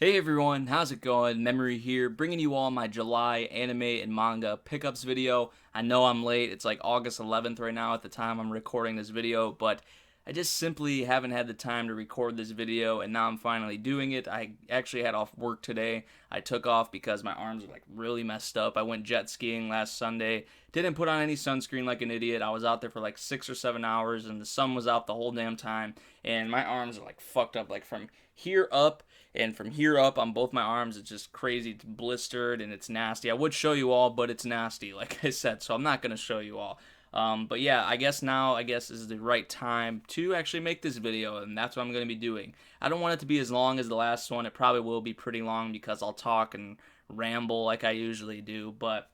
Hey everyone, how's it going? Memory here, bringing you all my July anime and manga pickups video. I know I'm late, it's like August 11th right now at the time I'm recording this video, but I just simply haven't had the time to record this video, and now I'm finally doing it. I actually had off work today. I took off because my arms are like really messed up. I went jet skiing last Sunday, didn't put on any sunscreen like an idiot. I was out there for like 6 or 7 hours, and the sun was out the whole damn time, and my arms are like fucked up, like from here up and from here up on both my arms. It's just crazy. It's blistered and it's nasty. I would show you all, but it's nasty, like I said, so I'm not going to show you all. But yeah, I guess now, is the right time to actually make this video, and that's what I'm going to be doing. I don't want it to be as long as the last one. It probably will be pretty long because I'll talk and ramble like I usually do, but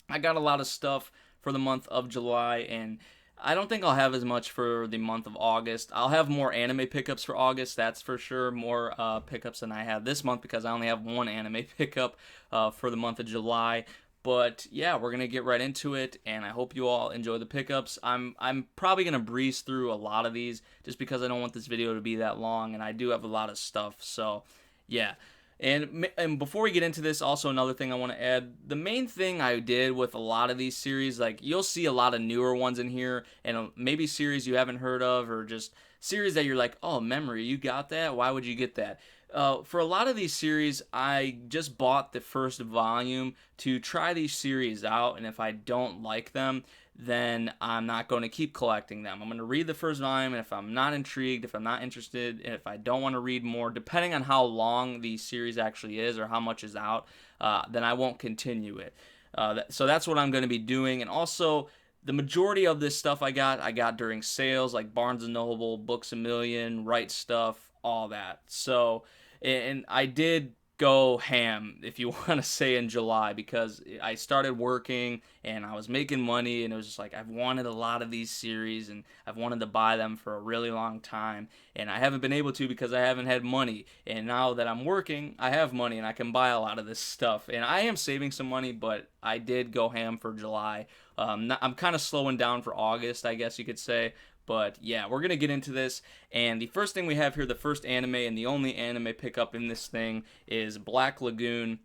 I got a lot of stuff for the month of July, and I don't think I'll have as much for the month of August. I'll have more anime pickups for August, that's for sure. More pickups than I have this month because I only have one anime pickup for the month of July. But yeah, we're gonna get right into it, and I hope you all enjoy the pickups. I'm probably gonna breeze through a lot of these just because I don't want this video to be that long, and I do have a lot of stuff. So yeah. And before we get into this, also another thing I want to add, the main thing I did with a lot of these series, like you'll see a lot of newer ones in here, and maybe series you haven't heard of, or just series that you're like, oh, Memory, you got that? Why would you get that? For a lot of these series, I just bought the first volume to try these series out, and if I don't like them, then I'm not going to keep collecting them. I'm going to read the first volume, and if I'm not intrigued, if I'm not interested, and if I don't want to read more, depending on how long the series actually is or how much is out, then I won't continue it. So that's what I'm going to be doing, and also the majority of this stuff I got during sales like Barnes and Noble, Books a Million, Right Stuff, all that. So, and I did go ham, if you want to say, in July because I started working and I was making money, and it was just like I've wanted a lot of these series and I've wanted to buy them for a really long time, and I haven't been able to because I haven't had money. And now that I'm working, I have money and I can buy a lot of this stuff, and I am saving some money, but I did go ham for July. I'm kind of slowing down for August, I guess you could say. But yeah, we're going to get into this. And the first thing we have here, the first anime and the only anime pickup in this thing, is Black Lagoon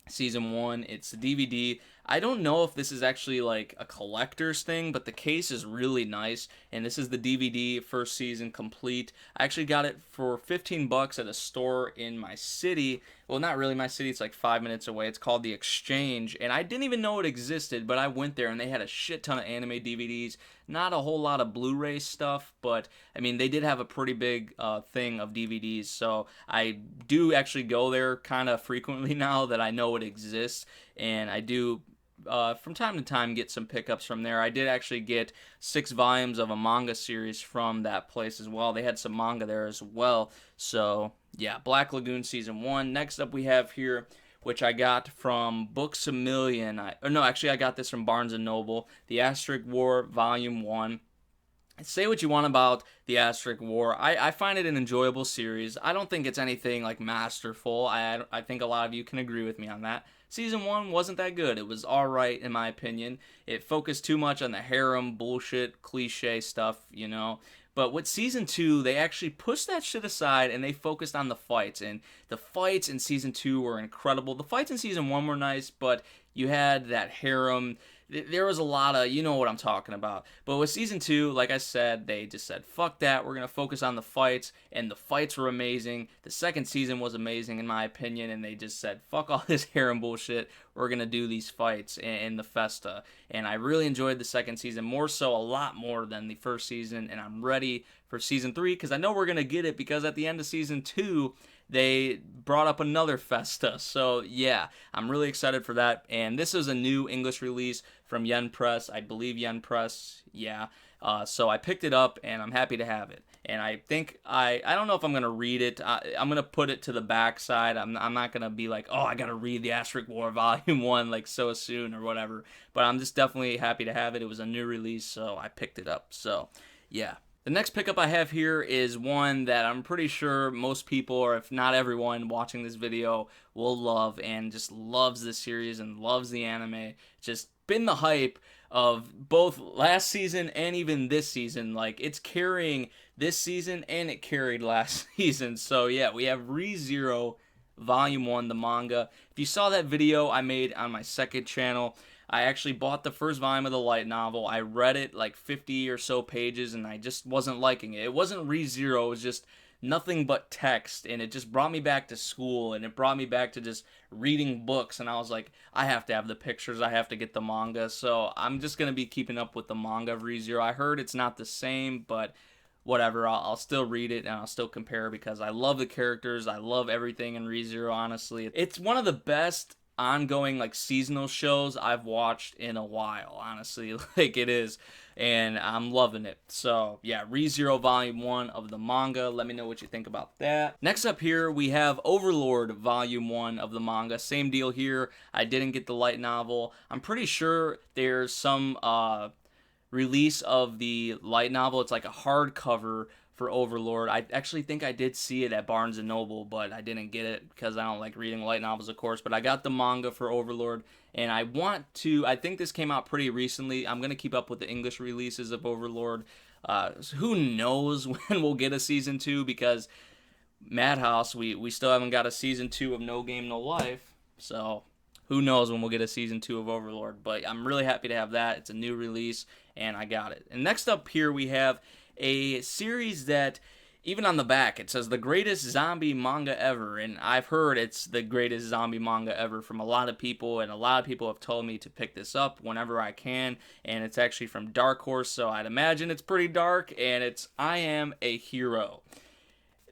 Season 1. It's a DVD. I don't know if this is actually like a collector's thing, but the case is really nice. And this is the DVD first season complete. I actually got it for 15 bucks at a store in my city. Well, not really my city, it's like 5 minutes away. It's called The Exchange. And I didn't even know it existed, but I went there and they had a shit ton of anime DVDs. Not a whole lot of Blu-ray stuff, but I mean, they did have a pretty big thing of DVDs. So I do actually go there kind of frequently now that I know it exists. And I do from time to time get some pickups from there. I did actually get 6 volumes of a manga series from that place as well. They had some manga there as well. So yeah, Black Lagoon Season 1. Next up we have here, which I got from Books a Million. I got this from Barnes and Noble. The Asterisk War Volume 1. Say what you want about the Asterisk War. I find it an enjoyable series. I don't think it's anything like masterful. I think a lot of you can agree with me on that. Season 1 wasn't that good. It was alright in my opinion. It focused too much on the harem bullshit, cliche stuff, you know. But with Season 2, they actually pushed that shit aside and they focused on the fights. And the fights in Season 2 were incredible. The fights in Season 1 were nice, but you had that harem. There was a lot of, you know what I'm talking about. But with Season 2, like I said, they just said, fuck that, we're going to focus on the fights, and the fights were amazing. The second season was amazing, in my opinion, and they just said, fuck all this harem bullshit, we're going to do these fights in the Festa. And I really enjoyed the second season, more so, a lot more than the first season, and I'm ready for Season 3, because I know we're going to get it, because at the end of Season 2, they brought up another Festa. So yeah, I'm really excited for that. And this is a new English release from Yen Press. I believe Yen Press. Yeah. So I picked it up and I'm happy to have it. And I think I don't know if I'm going to read it. I'm going to put it to the back side. I'm not going to be like, oh, I got to read the Asterisk War Volume 1 like so soon or whatever. But I'm just definitely happy to have it. It was a new release, so I picked it up. So yeah. The next pickup I have here is one that I'm pretty sure most people, or if not everyone watching this video, will love, and just loves this series and loves the anime. Just been the hype of both last season and even this season. Like, it's carrying this season and it carried last season. So yeah, we have ReZero Volume 1, the manga. If you saw that video I made on my second channel, I actually bought the first volume of the light novel. I read it like 50 or so pages and I just wasn't liking it. It wasn't ReZero, it was just nothing but text, and it just brought me back to school, and it brought me back to just reading books, and I was like, I have to have the pictures, I have to get the manga. So I'm just going to be keeping up with the manga of ReZero. I heard it's not the same, but whatever, I'll still read it and I'll still compare because I love the characters, I love everything in ReZero. Honestly, it's one of the best ongoing like seasonal shows I've watched in a while, honestly. Like, it is, and I'm loving it. So yeah, ReZero Volume 1 of the manga. Let me know what you think about that. Next up here we have Overlord Volume 1 of the manga. Same deal here. I didn't get the light novel. I'm pretty sure there's some release of the light novel. It's like a hardcover for Overlord. I actually think I did see it at Barnes & Noble, but I didn't get it because I don't like reading light novels, of course. But I got the manga for Overlord, and I think this came out pretty recently. I'm going to keep up with the English releases of Overlord. Who knows when we'll get a Season 2, because Madhouse, we still haven't got a Season 2 of No Game No Life, so who knows when we'll get a Season 2 of Overlord. But I'm really happy to have that. It's a new release, and I got it. And next up here we have a series that, even on the back, it says the greatest zombie manga ever, and I've heard it's the greatest zombie manga ever from a lot of people, and a lot of people have told me to pick this up whenever I can, and it's actually from Dark Horse, so I'd imagine it's pretty dark, and it's I Am a Hero.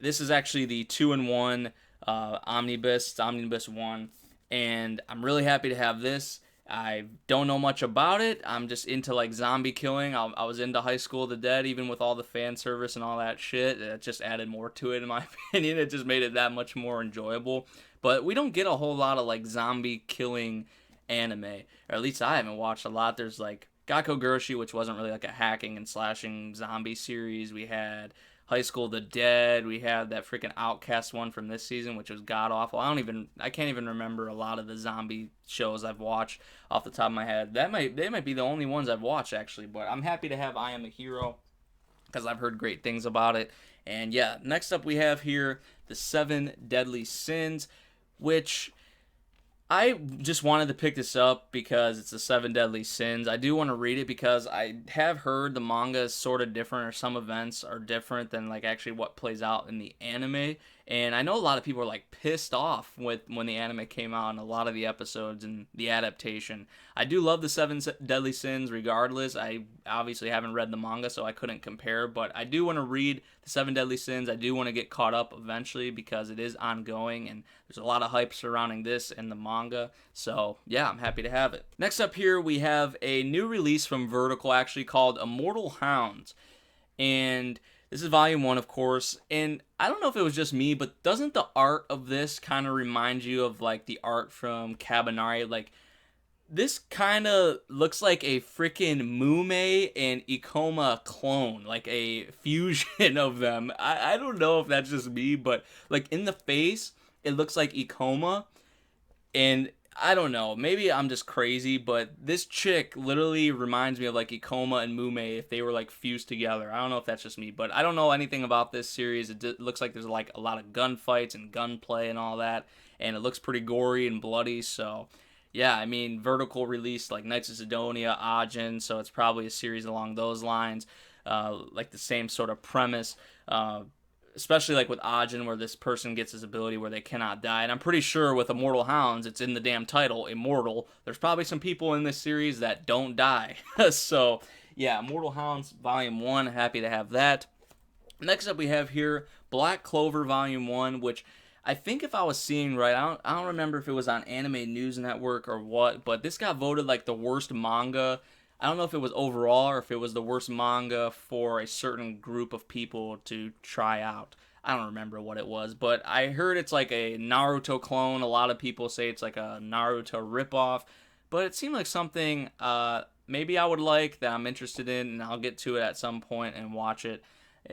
This is actually the 2-in-1 omnibus. It's omnibus 1, and I'm really happy to have this. I don't know much about it. I'm just into like zombie killing. I was into High School of the Dead, even with all the fan service and all that shit. It just added more to it, in my opinion. It just made it that much more enjoyable. But we don't get a whole lot of like zombie killing anime, or at least I haven't watched a lot. There's like Gakko Gurushi, which wasn't really like a hacking and slashing zombie series. We had High School of the Dead. We had that freaking Outcast one from this season, which was god awful. I can't even remember a lot of the zombie shows I've watched off the top of my head. They might be the only ones I've watched, actually. But I'm happy to have I Am a Hero because I've heard great things about it. And yeah, next up we have here the 7 Deadly Sins, which I just wanted to pick this up because it's the 7 Deadly Sins. I do want to read it because I have heard the manga is sort of different, or some events are different than like actually what plays out in the anime. And I know a lot of people are like pissed off with when the anime came out and a lot of the episodes and the adaptation. I do love the 7 Deadly Sins regardless. I obviously haven't read the manga, so I couldn't compare, but I do want to read the 7 Deadly Sins. I do want to get caught up eventually because it is ongoing and there's a lot of hype surrounding this and the manga. So yeah, I'm happy to have it. Next up here we have a new release from Vertical, actually, called Immortal Hounds. And this is volume 1, of course, and I don't know if it was just me, but doesn't the art of this kind of remind you of like the art from Kabanari? Like, this kind of looks like a freaking Mume and Ikoma clone, like a fusion of them. I don't know if that's just me, but like in the face, it looks like Ikoma, and I don't know, maybe I'm just crazy, but this chick literally reminds me of like Ikoma and Mume if they were like fused together. I don't know if that's just me, but I don't know anything about this series. It looks like there's like a lot of gunfights and gunplay and all that, and it looks pretty gory and bloody, so yeah, I mean, Vertical released like Knights of Sidonia, Ajin, so it's probably a series along those lines, like the same sort of premise, especially like with Ajin, where this person gets his ability where they cannot die. And I'm pretty sure with Immortal Hounds, it's in the damn title, Immortal. There's probably some people in this series that don't die. So yeah, Immortal Hounds Volume 1, happy to have that. Next up we have here Black Clover Volume 1, which I think if I was seeing right, I don't remember if it was on Anime News Network or what, but this got voted like the worst manga. I don't know if it was overall or if it was the worst manga for a certain group of people to try out. I don't remember what it was, but I heard it's like a Naruto clone. A lot of people say it's like a Naruto ripoff, but it seemed like something maybe I would like, that I'm interested in, and I'll get to it at some point and watch it,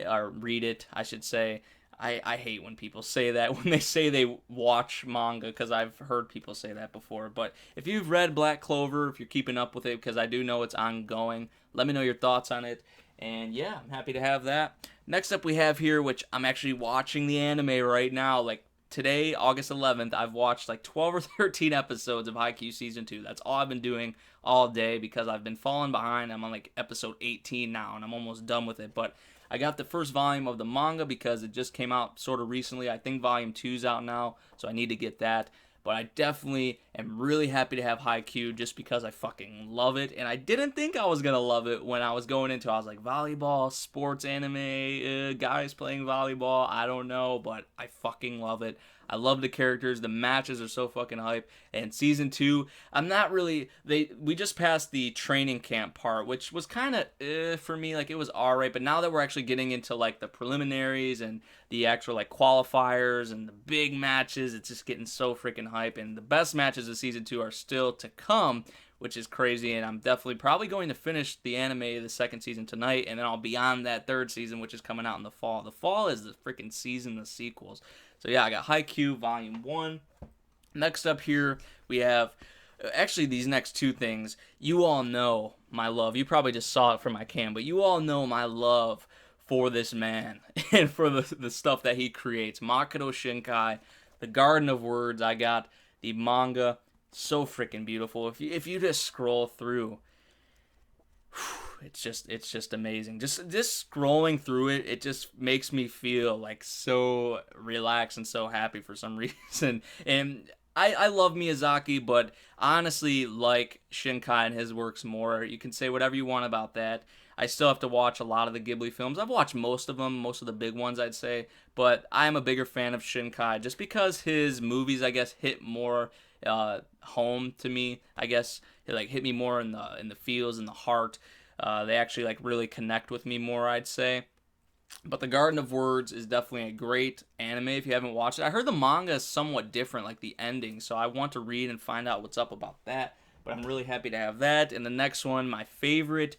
or read it, I should say. I hate when people say that, when they say they watch manga, because I've heard people say that before. But if you've read Black Clover, if you're keeping up with it, because I do know it's ongoing, let me know your thoughts on it. And yeah, I'm happy to have that. Next up we have here, which I'm actually watching the anime right now, like today, August 11th, I've watched like 12 or 13 episodes of Haikyuu Season 2. That's all I've been doing all day because I've been falling behind. I'm on like episode 18 now, and I'm almost done with it. But I got the first volume of the manga because it just came out sort of recently. I think volume 2's out now, so I need to get that. But I definitely am really happy to have Haikyuu just because I fucking love it. And I didn't think I was going to love it when I was going into it. I was like, volleyball, sports anime, guys playing volleyball, I don't know, but I fucking love it. I love the characters. The matches are so fucking hype. And season 2, I'm not really... We just passed the training camp part, which was kind of for me. Like, it was alright. But now that we're actually getting into, like, the preliminaries and the actual, like, qualifiers and the big matches, it's just getting so freaking hype. And the best matches of season 2 are still to come, which is crazy. And I'm definitely probably going to finish the anime the second season tonight. And then I'll be on that third season, which is coming out in the fall. The fall is the freaking season of sequels. So yeah, I got Haikyuu Volume 1. Next up here, we have... Actually, these next two things, you all know my love. You probably just saw it from my cam, but you all know my love for this man and for the stuff that he creates. Makoto Shinkai, The Garden of Words. I got the manga. So freaking beautiful. If you just scroll through... It's just amazing. Just scrolling through it, it just makes me feel like so relaxed and so happy for some reason. And I love Miyazaki, but honestly like Shinkai and his works more. You can say whatever you want about that. I still have to watch a lot of the Ghibli films. I've watched most of them, most of the big ones I'd say, but I'm a bigger fan of Shinkai just because his movies, I guess, hit more home to me. I guess it like hit me more in the feels, in the heart. They actually like really connect with me more, I'd say. But The Garden of Words is definitely a great anime if you haven't watched it. I heard the manga is somewhat different, like the ending, so I want to read and find out what's up about that. But I'm really happy to have that. And the next one, my favorite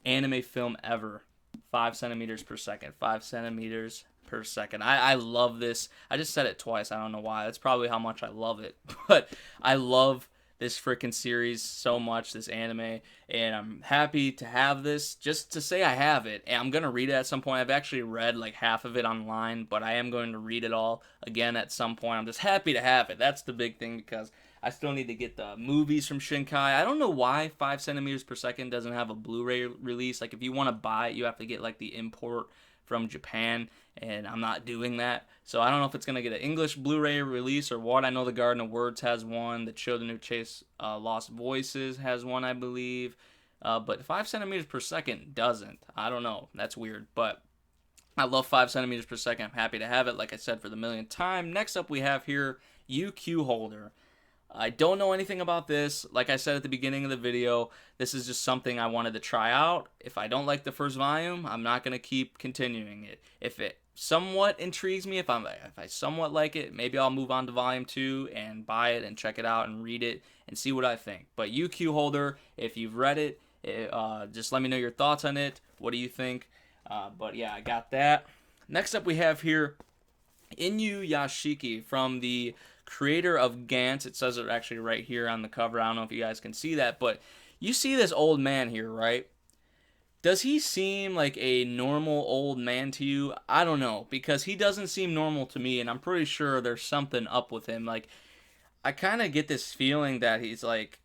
anime film ever, 5 centimeters per second. 5 centimeters per second. I love this. I just said it twice. I don't know why. That's probably how much I love it. But I love this freaking series so much, this anime, and I'm happy to have this, just to say I have it, and I'm going to read it at some point. I've actually read like half of it online, but I am going to read it all again at some point. I'm just happy to have it. That's the big thing, because I still need to get the movies from Shinkai. I don't know why 5 centimeters per second doesn't have a Blu-ray release. Like, if you want to buy it, you have to get like the import from Japan, and I'm not doing that. So I don't know if it's going to get an English Blu-ray release or what. I know The Garden of Words has one. The Children Who Chase Lost Voices has one, I believe. But 5 centimeters per second doesn't. I don't know. That's weird. But I love 5 centimeters per second. I'm happy to have it, like I said, for the millionth time. Next up we have here UQ Holder. I don't know anything about this. Like I said at the beginning of the video, this is just something I wanted to try out. If I don't like the first volume, I'm not going to keep continuing it. If it somewhat intrigues me, if I somewhat like it, maybe I'll move on to volume 2 and buy it and check it out and read it and see what I think. But UQ Holder, if you've read it, just let me know your thoughts on it. What do you think? But yeah, I got that. Next up we have here Inuyashiki from the creator of Gantz. It says it actually right here on the cover. I don't know if you guys can see that, but you see this old man here, right? Does he seem like a normal old man to you? I don't know, because he doesn't seem normal to me, and I'm pretty sure there's something up with him. Like, I kind of get this feeling that he's like,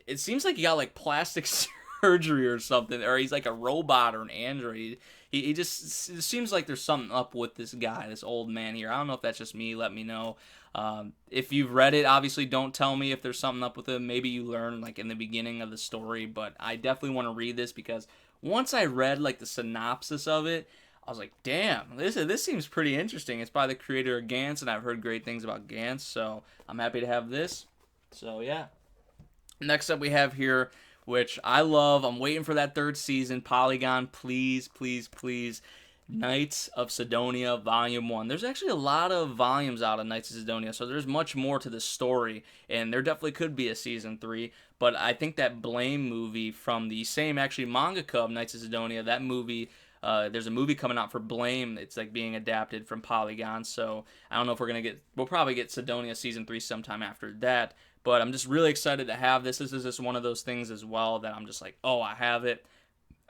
it seems like he got like plastic surgery or something, or he's like a robot or an android. He just, it seems like there's something up with this guy, this old man here. I don't know if that's just me. Let me know. If you've read it, obviously don't tell me if there's something up with him. Maybe you learn like in the beginning of the story, but I definitely want to read this because once I read like the synopsis of it, I was like, damn, this seems pretty interesting. It's by the creator of Gantz, and I've heard great things about Gantz, so I'm happy to have this. So yeah. Next up we have here, which I love. I'm waiting for that third season. Polygon, please, please, please. Knights of Sidonia Volume 1. There's actually a lot of volumes out of Knights of Sidonia, so there's much more to the story, and there definitely could be a Season 3, but I think that Blame movie from the same, actually, mangaka of Knights of Sidonia, that movie, there's a movie coming out for Blame. It's like being adapted from Polygon, so I don't know if we'll probably get Sidonia Season 3 sometime after that, but I'm just really excited to have this. This is just one of those things as well that I'm just like, oh, I have it.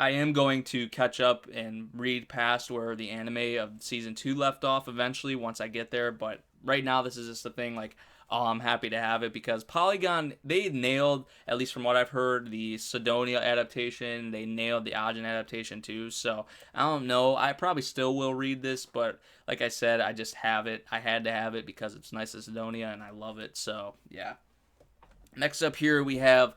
I am going to catch up and read past where the anime of Season 2 left off eventually once I get there, but right now this is just a thing like, oh, I'm happy to have it because Polygon, they nailed, at least from what I've heard, the Sidonia adaptation. They nailed the Ajin adaptation too. So I don't know. I probably still will read this, but like I said, I just have it. I had to have it because it's nice as Sidonia and I love it. So yeah. Next up here we have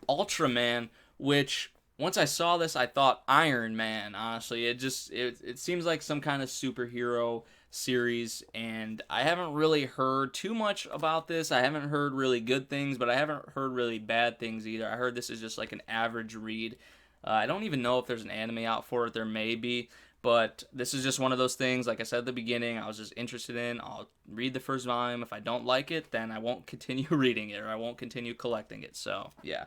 Ultraman, which once I saw this, I thought Iron Man. Honestly, it seems like some kind of superhero series, and I haven't really heard too much about this. I haven't heard really good things, but I haven't heard really bad things either. I heard this is just like an average read. I don't even know if there's an anime out for it. There may be, but this is just one of those things. Like I said at the beginning, I was just interested in. I'll read the first volume. If I don't like it, then I won't continue reading it or I won't continue collecting it. So yeah.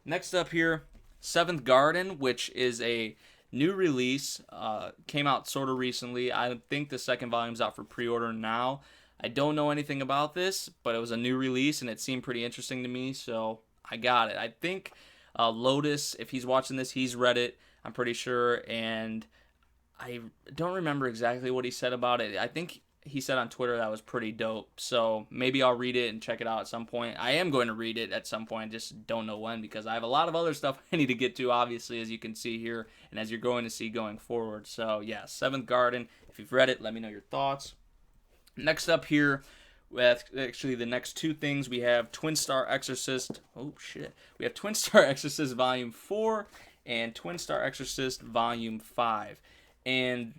Next up here, Seventh Garden, which is a new release, came out sort of recently. I think the second volume's out for pre-order now. I don't know anything about this, but it was a new release and it seemed pretty interesting to me, so I got it. I think Lotus, if he's watching this, he's read it, I'm pretty sure, and I don't remember exactly what he said about it. I think he said on Twitter that was pretty dope. So maybe I'll read it and check it out at some point. I am going to read it at some point. I just don't know when because I have a lot of other stuff I need to get to, obviously, as you can see here and as you're going to see going forward. So yeah, Seventh Garden. If you've read it, let me know your thoughts. Next up here, with actually the next two things, we have Twin Star Exorcist. Oh shit. We have Twin Star Exorcist Volume 4 and Twin Star Exorcist Volume 5. And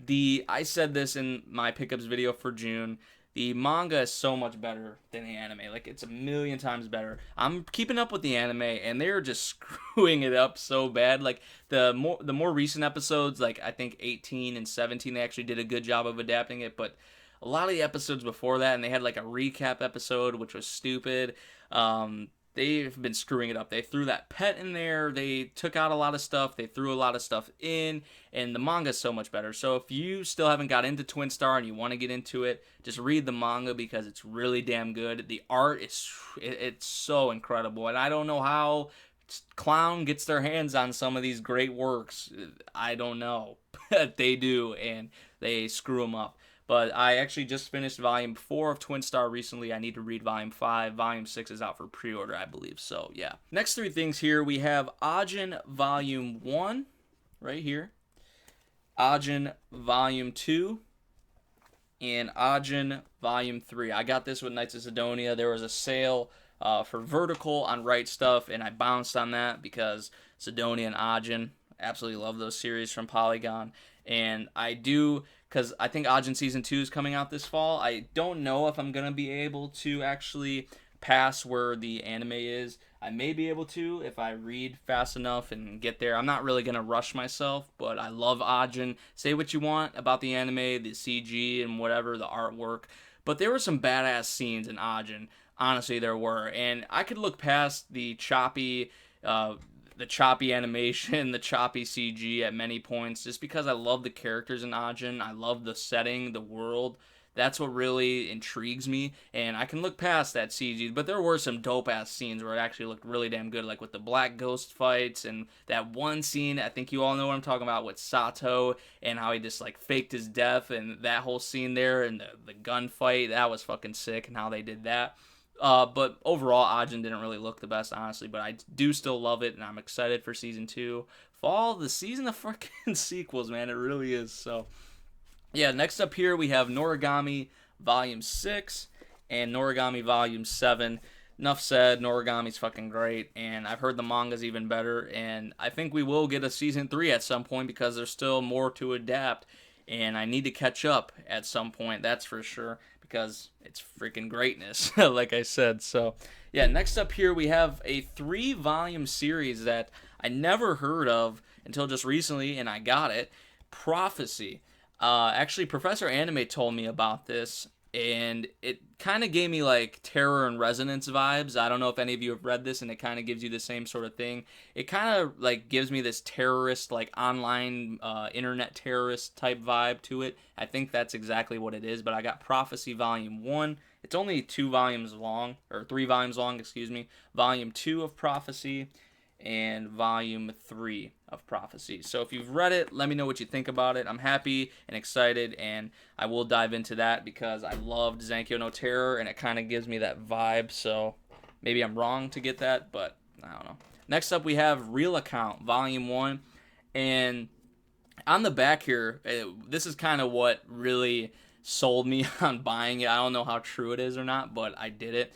I said this in my pickups video for June, the manga is so much better than the anime. Like, it's a million times better. I'm keeping up with the anime, and they're just screwing it up so bad. Like, the more recent episodes, like, I think 18 and 17, they actually did a good job of adapting it, but a lot of the episodes before that, and they had, like, a recap episode, which was stupid. They've been screwing it up. They threw that pet in there. They took out a lot of stuff. They threw a lot of stuff in. And the manga is so much better. So if you still haven't got into Twin Star and you want to get into it, just read the manga because it's really damn good. The art is it's so incredible. And I don't know how Clown gets their hands on some of these great works. I don't know. But they do. And they screw them up. But I actually just finished Volume 4 of Twin Star recently. I need to read Volume 5. Volume 6 is out for pre-order, I believe. So, yeah. Next three things here. We have Ajin Volume 1, right here. Ajin Volume 2. And Ajin Volume 3. I got this with Knights of Sidonia. There was a sale for Vertical on Right Stuff, and I bounced on that because Sidonia and Ajin, absolutely love those series from Polygon. And I do, because I think Ajin Season 2 is coming out this fall. I don't know if I'm going to be able to actually pass where the anime is. I may be able to if I read fast enough and get there. I'm not really going to rush myself, but I love Ajin. Say what you want about the anime, the CG, and whatever, the artwork. But there were some badass scenes in Ajin. Honestly, there were. And I could look past the choppy animation, the choppy CG at many points, just because I love the characters in Ajin. I love the setting, the world. That's what really intrigues me, and I can look past that CG, but there were some dope-ass scenes where it actually looked really damn good, like with the Black Ghost fights, and that one scene, I think you all know what I'm talking about, with Sato, and how he just, like, faked his death, and that whole scene there, and the gunfight, that was fucking sick, and how they did that. But overall, Ajin didn't really look the best, honestly, but I do still love it, and I'm excited for Season 2. Fall, the season of freaking sequels, man, it really is, so... Yeah, next up here we have Noragami Volume 6 and Noragami Volume 7. Enough said, Noragami's fucking great, and I've heard the manga's even better, and I think we will get a Season 3 at some point because there's still more to adapt, and I need to catch up at some point, that's for sure, because it's freaking greatness, like I said. So, yeah, next up here we have a 3-volume series that I never heard of until just recently, and I got it, Prophecy. Actually, Professor Anime told me about this, and it kind of gave me, like, Terror and Resonance vibes. I don't know if any of you have read this, and it kind of gives you the same sort of thing. It kind of, like, gives me this terrorist, like, online, internet terrorist type vibe to it. I think that's exactly what it is, but I got Prophecy Volume 1. It's only 2 volumes long, or 3 volumes long, excuse me. Volume 2 of Prophecy. and volume 3 of Prophecy. So if you've read it, let me know what you think about it. I'm happy and excited, and I will dive into that because I loved Zankyo no Terror, and it kind of gives me that vibe. So maybe I'm wrong to get that, but I don't know. Next up, we have Real Account, volume 1, and on the back here, this is kind of what really sold me on buying it. I don't know how true it is or not, but I did it.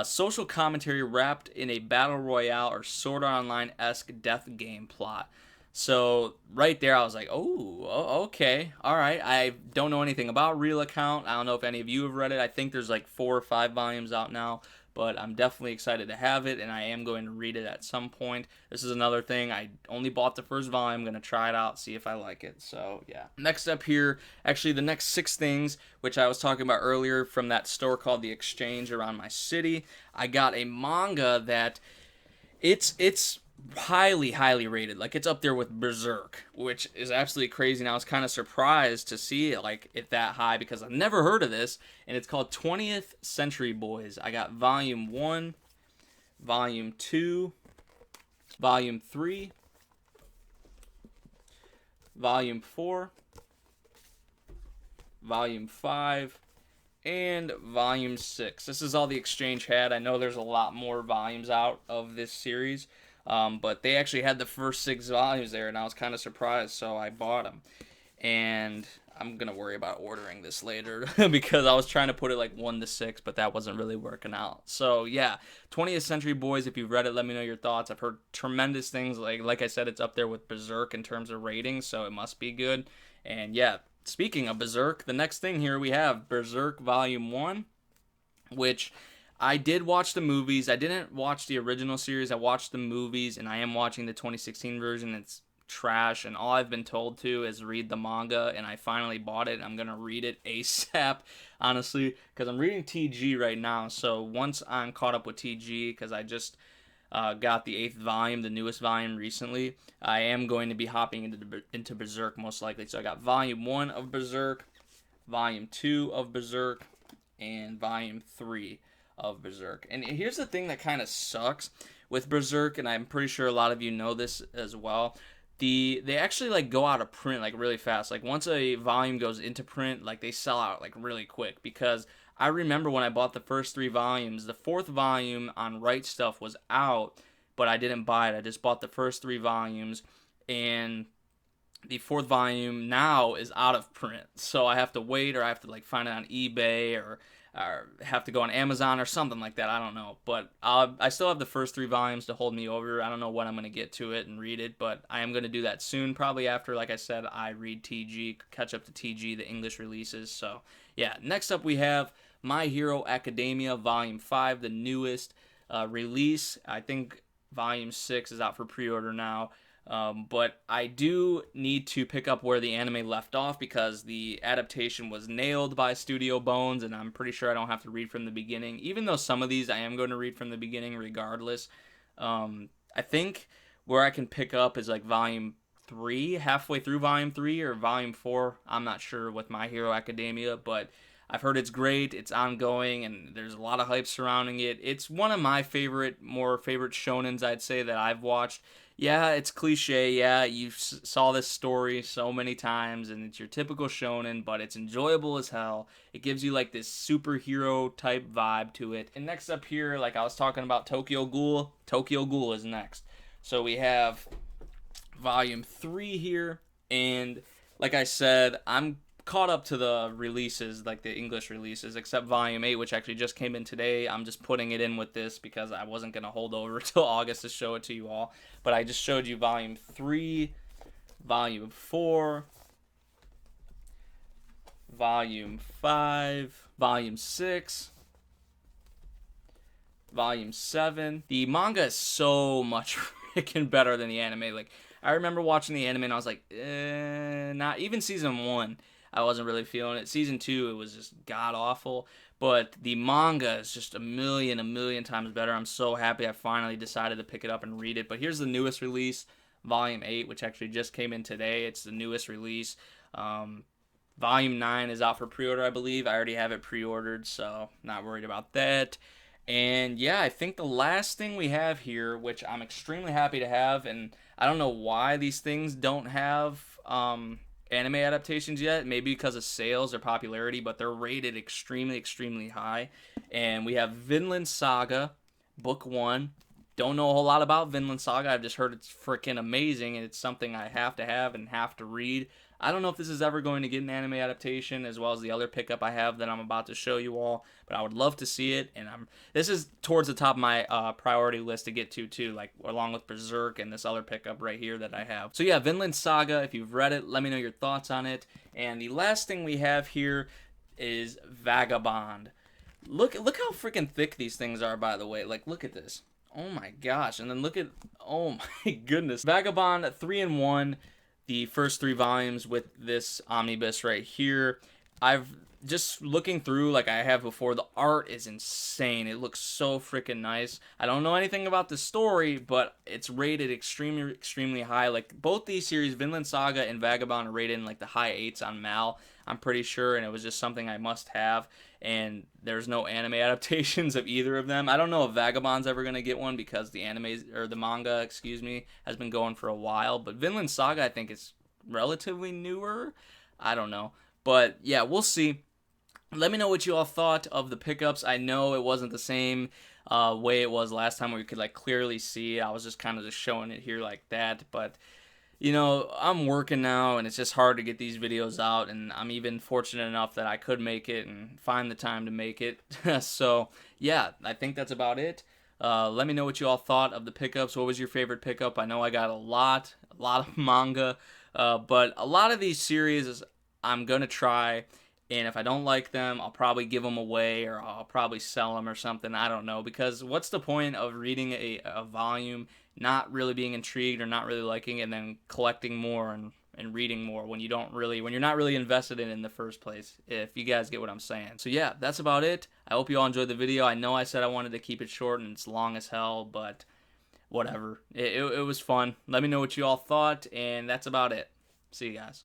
Social commentary wrapped in a battle royale or Sword Art Online-esque death game plot. So right there, I was like, oh, okay, all right. I don't know anything about Real Account. I don't know if any of you have read it. I think there's like 4 or 5 volumes out now, but I'm definitely excited to have it, and I am going to read it at some point. This is another thing. I only bought the first volume. I'm going to try it out, see if I like it. So, yeah. Next up here, actually the next 6 things, which I was talking about earlier from that store called The Exchange around my city. I got a manga that it's highly rated. Like, it's up there with Berserk, which is absolutely crazy. And I was kind of surprised to see it like it that high because I've never heard of this. And it's called 20th Century Boys. I got volume 1, volume 2, volume 3, volume 4, volume 5, and volume 6. This is all the Exchange had. I know there's a lot more volumes out of this series, but they actually had the first 6 volumes there, and I was kind of surprised, so I bought them. And I'm going to worry about ordering this later because I was trying to put it like 1 to 6, but that wasn't really working out. So, yeah, 20th Century Boys, if you've read it, let me know your thoughts. I've heard tremendous things. Like I said, it's up there with Berserk in terms of ratings, so it must be good. And, yeah, speaking of Berserk, the next thing here we have Berserk Volume 1, which I did watch the movies. I didn't watch the original series. I watched the movies, and I am watching the 2016 version. It's trash, and all I've been told to is read the manga, and I finally bought it. I'm going to read it ASAP, honestly, because I'm reading TG right now. So once I'm caught up with TG, because I just got the 8th volume, the newest volume recently, I am going to be hopping into Berserk most likely. So I got volume 1 of Berserk, volume 2 of Berserk, and volume 3 of Berserk. And here's the thing that kind of sucks with Berserk, and I'm pretty sure a lot of you know this as well. They actually like go out of print like really fast. Like once a volume goes into print, like they sell out like really quick. Because I remember when I bought the first 3 volumes, the 4th volume on Right Stuff was out, but I didn't buy it. I just bought the first 3 volumes, and the 4th volume now is out of print. So I have to wait, or I have to like find it on eBay, or have to go on Amazon or something like that. I don't know. But I still have the first 3 volumes to hold me over. I don't know when I'm going to get to it and read it, but I am going to do that soon, probably after, like I said, I read TG, catch up to TG, the English releases. So, yeah. Next up, we have My Hero Academia Volume 5, the newest release. I think Volume 6 is out for pre-order now. But I do need to pick up where the anime left off because the adaptation was nailed by Studio Bones, and I'm pretty sure I don't have to read from the beginning. Even though some of these I am going to read from the beginning regardless. I think where I can pick up is like Volume 3, halfway through Volume 3, or Volume 4. I'm not sure with My Hero Academia, but I've heard it's great, it's ongoing, and there's a lot of hype surrounding it. It's one of my more favorite shonens, I'd say, that I've watched. Yeah, it's cliche. Yeah, you saw this story so many times, and it's your typical shonen, but it's enjoyable as hell. It gives you like this superhero type vibe to it. And next up here, like I was talking about Tokyo Ghoul, Tokyo Ghoul is next. So we have Volume 3 here, and like I said, I'm caught up to the releases, like the English releases, except Volume 8, which actually just came in today. I'm just putting it in with this because I wasn't going to hold over till August to show it to you all. But I just showed you Volume 3, Volume 4, Volume 5, Volume 6, Volume 7. The manga is so much freaking better than the anime. Like, I remember watching the anime and I was like, not even Season 1. I wasn't really feeling it. Season 2, it was just god-awful. But the manga is just a million times better. I'm so happy I finally decided to pick it up and read it. But here's the newest release, Volume 8, which actually just came in today. It's the newest release. Volume 9 is out for pre-order, I believe. I already have it pre-ordered, so not worried about that. And yeah, I think the last thing we have here, which I'm extremely happy to have, and I don't know why these things don't have anime adaptations yet. Maybe because of sales or popularity, but they're rated extremely, extremely high. And we have Vinland Saga, Book One. Don't know a whole lot about Vinland Saga. I've just heard it's freaking amazing, and it's something I have to have and have to read. I don't know if this is ever going to get an anime adaptation, as well as the other pickup I have that I'm about to show you all. But I would love to see it, and this is towards the top of my priority list to get to too, like along with Berserk and this other pickup right here that I have. So yeah, Vinland Saga. If you've read it, let me know your thoughts on it. And the last thing we have here is Vagabond. Look how freaking thick these things are, by the way. Like, look at this. Oh my gosh. And then look at, oh my goodness. Vagabond 3 in 1, the first 3 volumes with this omnibus right here. I've just looking through like I have before, the art is insane. It looks so freaking nice. I don't know anything about the story, but it's rated extremely, extremely high. Like both these series, Vinland Saga and Vagabond, are rated in like the high 8s on Mal, I'm pretty sure, and it was just something I must have. And there's no anime adaptations of either of them. I don't know if Vagabond's ever gonna get one because the anime or the manga, excuse me, has been going for a while. But Vinland Saga, I think, is relatively newer. I don't know, but yeah, we'll see. Let me know what you all thought of the pickups. I know it wasn't the same way it was last time where you could like clearly see. I was just kind of just showing it here like that, but you know, I'm working now and it's just hard to get these videos out, and I'm even fortunate enough that I could make it and find the time to make it. So yeah, I think that's about it. Let me know what you all thought of the pickups. What was your favorite pickup? I know I got a lot of manga, but a lot of these series I'm gonna try, and if I don't like them, I'll probably give them away or I'll probably sell them or something. I don't know, because what's the point of reading a volume, not really being intrigued or not really liking it, and then collecting more and reading more when you're not really invested in it in the first place, if you guys get what I'm saying. So yeah, that's about it. I hope you all enjoyed the video. I know I said I wanted to keep it short and it's long as hell, but whatever. It was fun. Let me know what you all thought, and that's about it. See you guys.